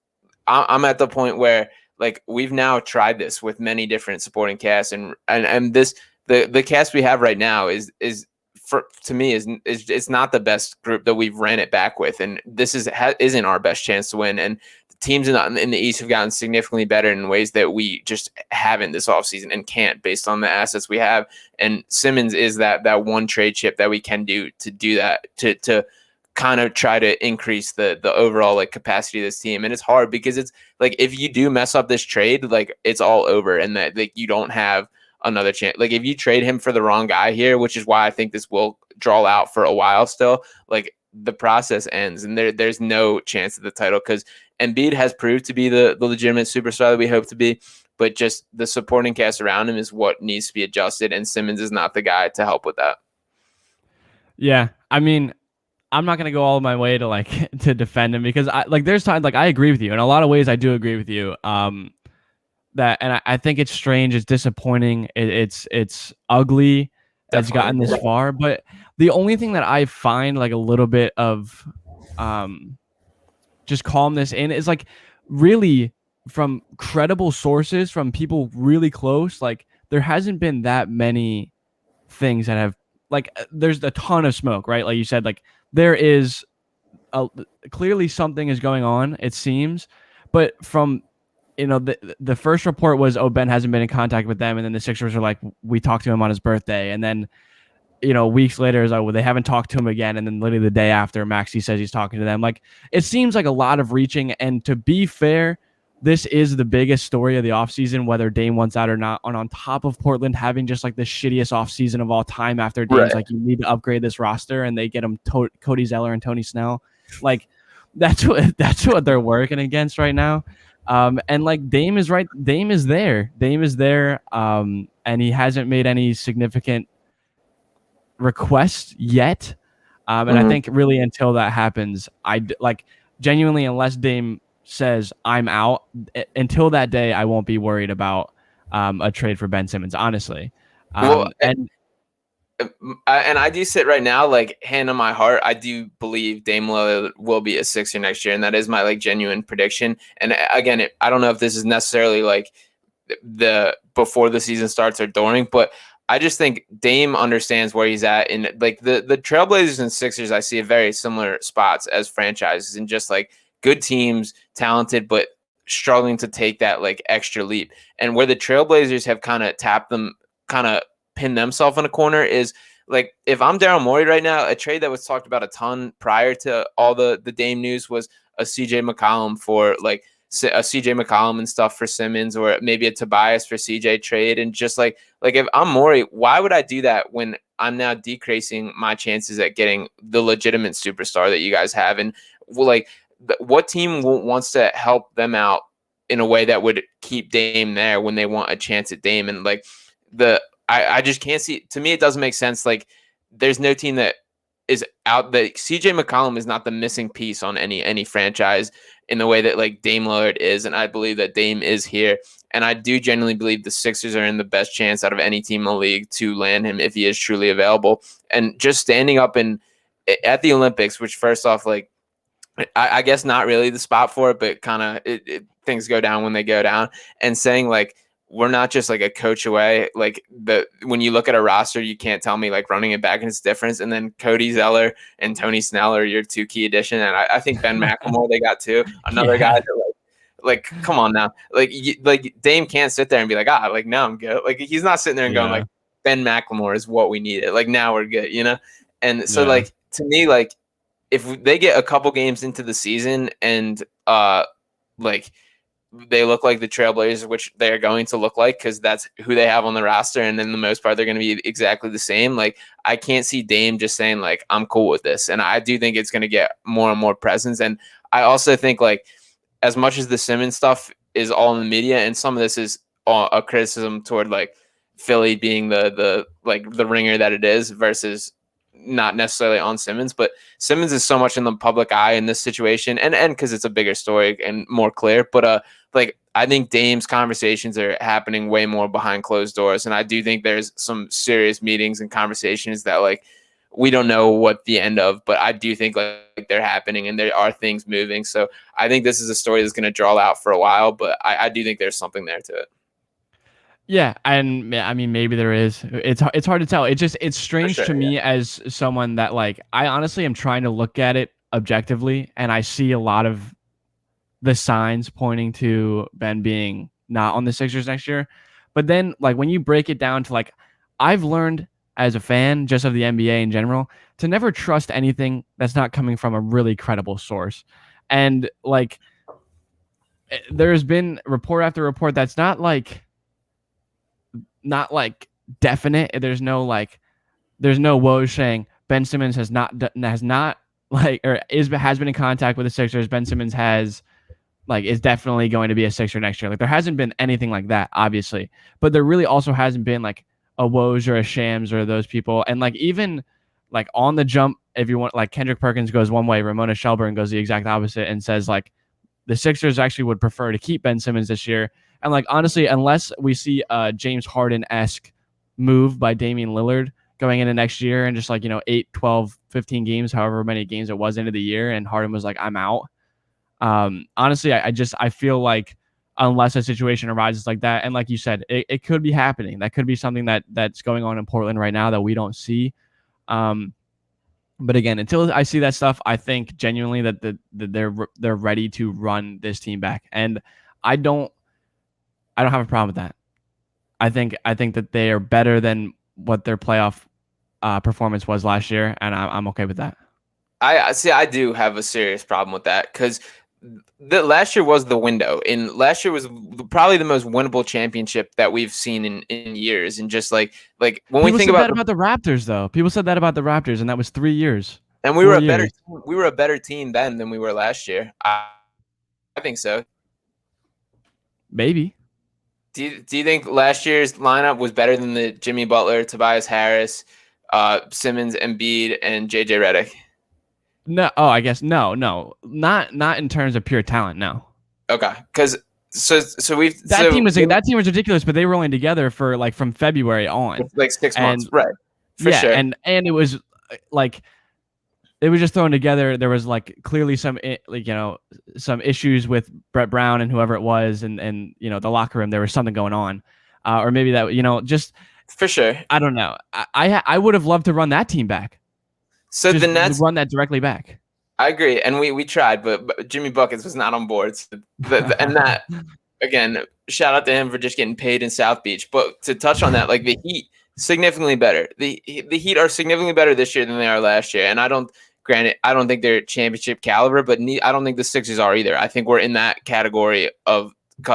Speaker 2: I'm at the point where like we've now tried this with many different supporting casts, and this the cast we have right now is to me is it's not the best group that we've ran it back with, and this isn't our best chance to win. And teams in the East have gotten significantly better in ways that we just haven't this offseason and can't, based on the assets we have. And Simmons is that one trade chip that we can do that, to kind of try to increase the overall like capacity of this team. And it's hard because it's like, if you do mess up this trade, like it's all over, and that like you don't have another chance. Like if you trade him for the wrong guy here, which is why I think this will draw out for a while still, like the process ends and there's no chance of the title, because Embiid has proved to be the legitimate superstar that we hope to be, but just the supporting cast around him is what needs to be adjusted, and Simmons is not the guy to help with that.
Speaker 1: Yeah, I mean, I'm not gonna go all my way to like to defend him, because there's times like I agree with you in a lot of ways. I do agree with you. That, and I think it's strange, it's disappointing, it's ugly. Definitely. It's gotten this far, but the only thing that I find like a little bit of just calmness in is like really from credible sources, from people really close, like there hasn't been that many things that have like there's a ton of smoke, right? Like you said, like there is clearly something is going on, it seems, but from the first report was, oh, Ben hasn't been in contact with them, and then the Sixers are like, we talked to him on his birthday, and then weeks later is like, well, they haven't talked to him again, and then literally the day after, Maxey says he's talking to them. Like it seems like a lot of reaching, and to be fair, this is the biggest story of the offseason, whether Dame wants out or not. On top of Portland having just like the shittiest offseason of all time, after Dame's like, you need to upgrade this roster, and they get him Cody Zeller and Tony Snell. Like that's what they're working against right now. And like Dame is right. Dame is there. And he hasn't made any significant requests yet. And I think really until that happens, I like genuinely, unless Dame says I'm out, until that day, I won't be worried about a trade for Ben Simmons, honestly.
Speaker 2: And I do sit right now, like hand on my heart, I do believe Dame Lillard will be a Sixer next year, and that is my like genuine prediction. And again, I don't know if this is necessarily like the before the season starts or during, but I just think Dame understands where he's at. And like the Trailblazers and Sixers, I see a very similar spots as franchises, and just like good teams, talented, but struggling to take that like extra leap. And where the Trailblazers have kind of tapped them, kind of pin themselves in a corner, is like, if I'm Daryl Morey right now, a trade that was talked about a ton prior to all the Dame news was a CJ McCollum for like a CJ McCollum and stuff for Simmons, or maybe a Tobias for CJ trade. And just like if I'm Morey, why would I do that when I'm now decreasing my chances at getting the legitimate superstar that you guys have? And like, what team wants to help them out in a way that would keep Dame there when they want a chance at Dame? And like I just can't see. To me, it doesn't make sense. Like, there's no team that is out. That CJ McCollum is not the missing piece on any franchise in the way that like Dame Lillard is. And I believe that Dame is here. And I do genuinely believe the Sixers are in the best chance out of any team in the league to land him if he is truly available. And just standing up at the Olympics, which first off, like, I guess not really the spot for it, but kind of things go down when they go down, and saying like, we're not just like a coach away. Like when you look at a roster, you can't tell me like running it back and it's difference. And then Cody Zeller and Tony Snell are your two key addition. And I think Ben McLemore, they got too. Another guy that like, come on now. Like Dame can't sit there and be like, like now I'm good. Like he's not sitting there and going like, Ben McLemore is what we needed. Like now we're good, And so like, to me, like if they get a couple games into the season and like they look like the Trailblazers, which they're going to look like because that's who they have on the roster, and then the most part they're going to be exactly the same. Like, I can't see Dame just saying like I'm cool with this, and I do think it's going to get more and more presence. And I also think like as much as the Simmons stuff is all in the media, and some of this is a criticism toward like Philly being the ringer that it is versus not necessarily on Simmons, but Simmons is so much in the public eye in this situation, and because it's a bigger story and more clear. But like I think Dame's conversations are happening way more behind closed doors, and I do think there's some serious meetings and conversations that like we don't know what the end of, but I do think like they're happening and there are things moving. So I think this is a story that's going to draw out for a while, but I do think there's something there to it.
Speaker 1: Yeah, and I mean maybe there is. It's hard to tell. It's strange
Speaker 2: sure,
Speaker 1: to me as someone that like I honestly am trying to look at it objectively, and I see a lot of the signs pointing to Ben being not on the Sixers next year. But then like when you break it down to like I've learned as a fan just of the NBA in general to never trust anything that's not coming from a really credible source. And like there's been report after report that's not like definite. There's no Woj saying Ben Simmons has not like or has been in contact with the Sixers. Ben Simmons has like is definitely going to be a Sixer next year. Like there hasn't been anything like that, obviously, but there really also hasn't been like a Woj or a Shams or those people. And like even like on the jump, if you want, like Kendrick Perkins goes one way, Ramona Shelburne goes the exact opposite and says like the Sixers actually would prefer to keep Ben Simmons this year. And like honestly, unless we see a James Harden-esque move by Damian Lillard going into next year and just like, 8, 12, 15 games, however many games it was into the year, and Harden was like, I'm out. Honestly, I feel like unless a situation arises like that, and like you said, it could be happening. That could be something that's going on in Portland right now that we don't see. But again, until I see that stuff, I think genuinely that they're ready to run this team back, and I don't have a problem with that. I think that they are better than what their playoff performance was last year, and I'm okay with that.
Speaker 2: I see. I do have a serious problem with that because the last year was the window, and last year was probably the most winnable championship that we've seen in years. And just like when
Speaker 1: People
Speaker 2: we think
Speaker 1: about the Raptors, though, people said that about the Raptors, and that was 3 years.
Speaker 2: And we were a better team then than we were last year. I think so.
Speaker 1: Maybe.
Speaker 2: Do you think last year's lineup was better than the Jimmy Butler, Tobias Harris, Simmons, Embiid, and JJ Redick?
Speaker 1: No. Oh, I guess no. Not in terms of pure talent. No.
Speaker 2: Okay, because so we've
Speaker 1: that team was ridiculous, but they were only together for like from February on,
Speaker 2: like 6 months, right?
Speaker 1: For sure. And it was like it was just thrown together. There was like clearly some some issues with Brett Brown and whoever it was, and the locker room. There was something going on, or maybe that just
Speaker 2: for sure.
Speaker 1: I don't know. I would have loved to run that team back.
Speaker 2: So
Speaker 1: just
Speaker 2: the Nets
Speaker 1: run that directly back.
Speaker 2: I agree, and we tried, but Jimmy Buckets was not on board. So and that again, shout out to him for just getting paid in South Beach. But to touch on that, like the Heat significantly better. The Heat are significantly better this year than they are last year, and I don't think they're championship caliber, but I don't think the Sixers are either. I think we're in that category of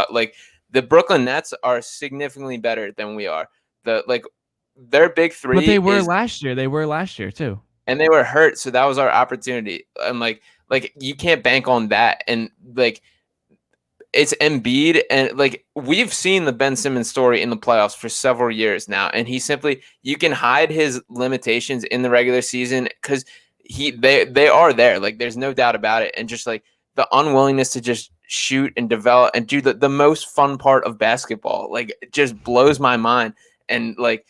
Speaker 2: like the Brooklyn Nets are significantly better than we are. Their big three,
Speaker 1: but they were last year. They were last year too.
Speaker 2: And they were hurt, so that was our opportunity. And like you can't bank on that. And like it's Embiid, and like we've seen the Ben Simmons story in the playoffs for several years now, and you can hide his limitations in the regular season because they are there. Like there's no doubt about it. And just like the unwillingness to just shoot and develop and do the most fun part of basketball, like it just blows my mind. And like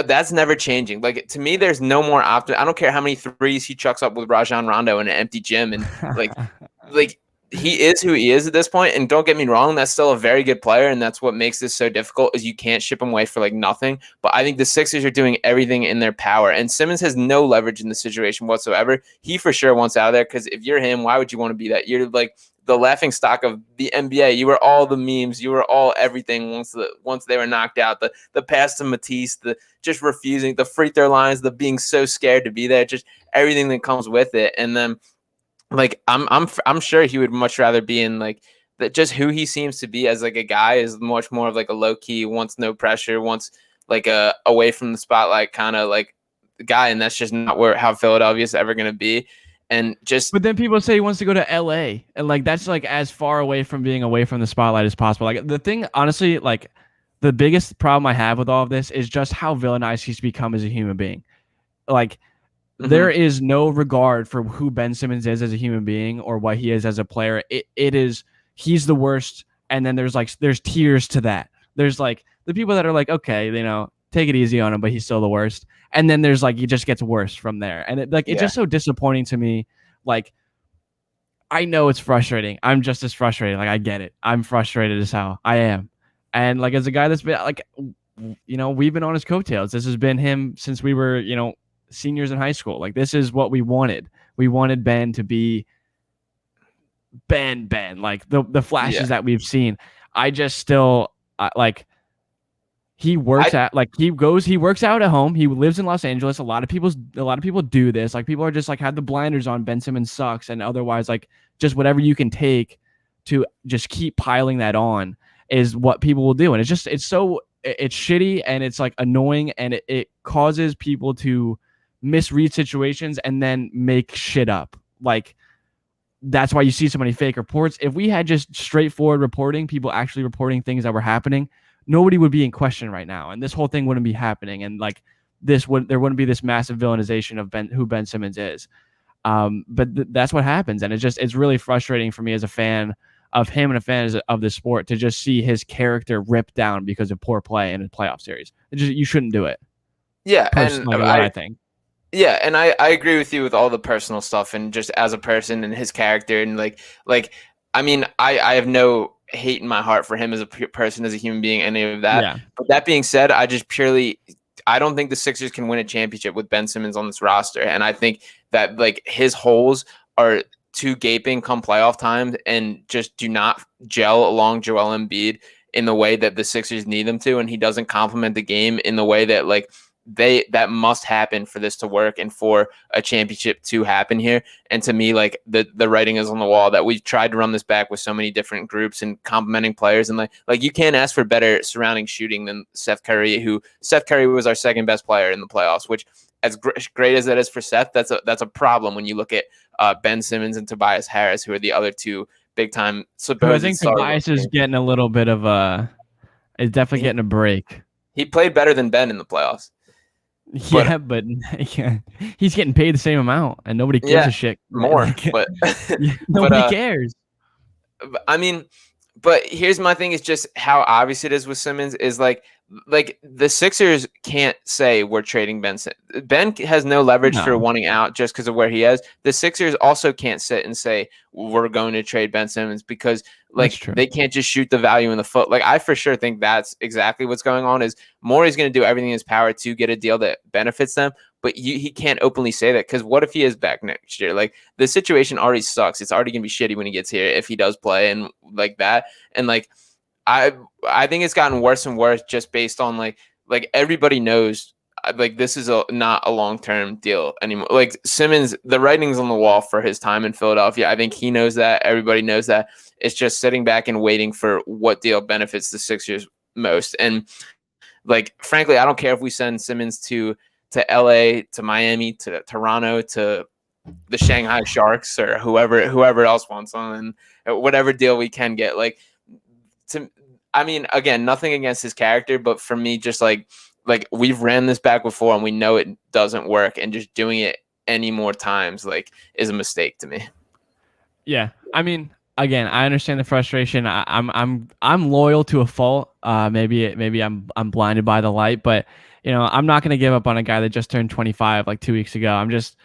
Speaker 2: that's never changing. Like to me, there's no more option. I don't care how many threes he chucks up with Rajon Rondo in an empty gym, and like he is who he is at this point. And don't get me wrong, that's still a very good player, and that's what makes this so difficult. Is you can't ship him away for like nothing. But I think the Sixers are doing everything in their power, and Simmons has no leverage in the situation whatsoever. He for sure wants out of there because if you're him, why would you want to be that? You're like the laughing stock of the NBA. You were all the memes. You were all everything once they were knocked out. The pass to Matisse, the just refusing, the free throw lines, the being so scared to be there, just everything that comes with it. And then, like I'm sure he would much rather be in like that just who he seems to be as like a guy is much more of like a low key, wants no pressure, wants like a away from the spotlight kind of like guy, and that's just not where how Philadelphia is ever going to be. And just
Speaker 1: But then people say he wants to go to LA, and like that's like as far away from being away from the spotlight as possible. Like the thing, honestly, like the biggest problem I have with all of this is just how villainized he's become as a human being. Like there
Speaker 2: mhm,
Speaker 1: is no regard for who Ben Simmons is as a human being or what he is as a player. It is he's the worst, and then there's tiers to that. There's like the people that are like, okay, take it easy on him, but he's still the worst. And then there's like he just gets worse from there. And it's
Speaker 2: yeah,
Speaker 1: just so disappointing to me. Like I know it's frustrating. I'm just as frustrated. Like I get it. I'm frustrated as hell. I am. And like as a guy that's been like we've been on his coattails. This has been him since we were, seniors in high school. Like this is what we wanted. We wanted Ben to be Ben, like the
Speaker 2: yeah.
Speaker 1: flashes that we've seen. I just still like he
Speaker 2: I
Speaker 1: works out at home. He lives in Los Angeles. A lot of people do this. Like people are just like have the blinders on. Ben Simmons sucks, and otherwise like just whatever you can take to just keep piling that on is what people will do. And it's shitty and it's like annoying, and it causes people to misread situations and then make shit up. Like that's why you see so many fake reports. If we had just straightforward reporting, people actually reporting things that were happening, nobody would be in question right now, and this whole thing wouldn't be happening. And like there wouldn't be this massive villainization of who Ben Simmons is. But that's what happens, and it's really frustrating for me as a fan of him and a fan of the sport to just see his character ripped down because of poor play in a playoff series. You shouldn't do it.
Speaker 2: yeah, and
Speaker 1: Personally, what I think.
Speaker 2: yeah, and I agree with you with all the personal stuff and just as a person and his character and like I mean I have no hate in my heart for him as a person, as a human being, any of that.
Speaker 1: Yeah,
Speaker 2: But that being said, I don't think the Sixers can win a championship with Ben Simmons on this roster, and I think that like his holes are too gaping come playoff time and just do not gel along Joel Embiid in the way that the Sixers need them to, and he doesn't complement the game in the way that like that must happen for this to work and for a championship to happen here. And to me, like the writing is on the wall that we've tried to run this back with so many different groups and complementing players, and like you can't ask for better surrounding shooting than Seth Curry, who Seth Curry was our second best player in the playoffs, which as great as that is for Seth, that's a problem when you look at Ben Simmons and Tobias Harris, who are the other two big time
Speaker 1: who I
Speaker 2: supposed
Speaker 1: think
Speaker 2: stars.
Speaker 1: Tobias is getting a little bit of is definitely
Speaker 2: He,
Speaker 1: getting a break.
Speaker 2: he played better than Ben in the playoffs. But
Speaker 1: Yeah, but yeah, he's getting paid the same amount, and nobody gives
Speaker 2: yeah,
Speaker 1: a shit.
Speaker 2: more.
Speaker 1: Like,
Speaker 2: But but
Speaker 1: nobody cares.
Speaker 2: I mean, but here's my thing: is just how obvious it is with Simmons. Is like the Sixers can't say we're trading Ben. Ben has no leverage for
Speaker 1: No,
Speaker 2: wanting out just because of where he is. The Sixers also can't sit and say we're going to trade Ben Simmons because
Speaker 1: that's
Speaker 2: like
Speaker 1: true.
Speaker 2: they can't just shoot the value in the foot. Like I for sure think that's exactly what's going on. Is Morey's going to do everything in his power to get a deal that benefits them, but he can't openly say that because what if he is back next year? Like the situation already sucks. It's already going to be shitty when he gets here if he does play and like that. And like I think it's gotten worse and worse just based on like everybody knows like this is not a long-term deal anymore. Like Simmons, the writing's on the wall for his time in Philadelphia. I think he knows that. Everybody knows that. It's just sitting back and waiting for what deal benefits the Sixers most. And like frankly, I don't care if we send Simmons to LA, to Miami, to Toronto, to the Shanghai Sharks or whoever else wants them, and whatever deal we can get. Like to I mean, again, nothing against his character, but for me, just like we've ran this back before and we know it doesn't work, and just doing it any more times like is a mistake to me.
Speaker 1: Yeah, I mean, again, I understand the frustration. I'm loyal to a fault. Maybe I'm blinded by the light, but I'm not gonna give up on a guy that just turned 25 like 2 weeks ago. I'm just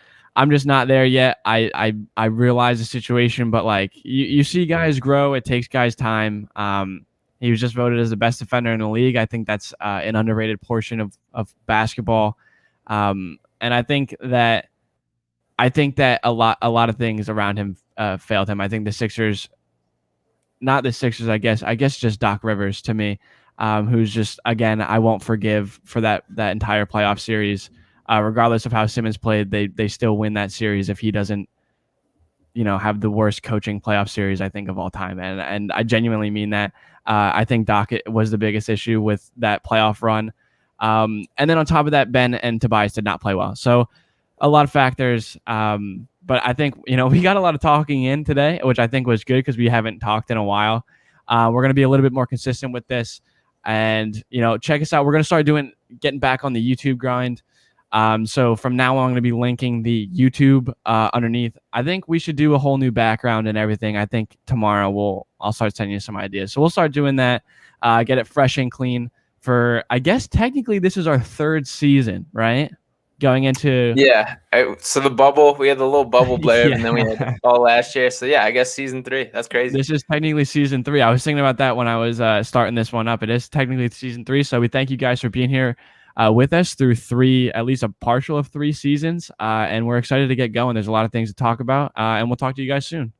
Speaker 1: not there yet. I realize the situation, but like you see guys grow. It takes guys time. He was just voted as the best defender in the league. I think that's an underrated portion of basketball. And I think that a lot of things around him failed him. I think the Sixers, not the Sixers, I guess just Doc Rivers to me, who's just again I won't forgive for that entire playoff series, regardless of how Simmons played. They still win that series if he doesn't have the worst coaching playoff series I think of all time, and I genuinely mean that. I think Doc was the biggest issue with that playoff run, and then on top of that, Ben and Tobias did not play well. So a lot of factors. But I think we got a lot of talking in today, which I think was good because we haven't talked in a while. We're going to be a little bit more consistent with this, and check us out. We're going to start getting back on the YouTube grind. So from now on, I'm going to be linking the YouTube underneath. I think we should do a whole new background and everything. I think tomorrow I'll start sending you some ideas. So we'll start doing that, get it fresh and clean for, I guess technically this is our 3rd season, right? Going into
Speaker 2: so the bubble, we had the little bubble blurb, and then we had
Speaker 1: Yeah.
Speaker 2: all last year. So I guess season 3. That's crazy.
Speaker 1: This is technically season 3. I was thinking about that when I was starting this one up. It is technically season 3. So we thank you guys for being here with us through 3, at least a partial of 3 seasons. And we're excited to get going. There's a lot of things to talk about. And we'll talk to you guys soon.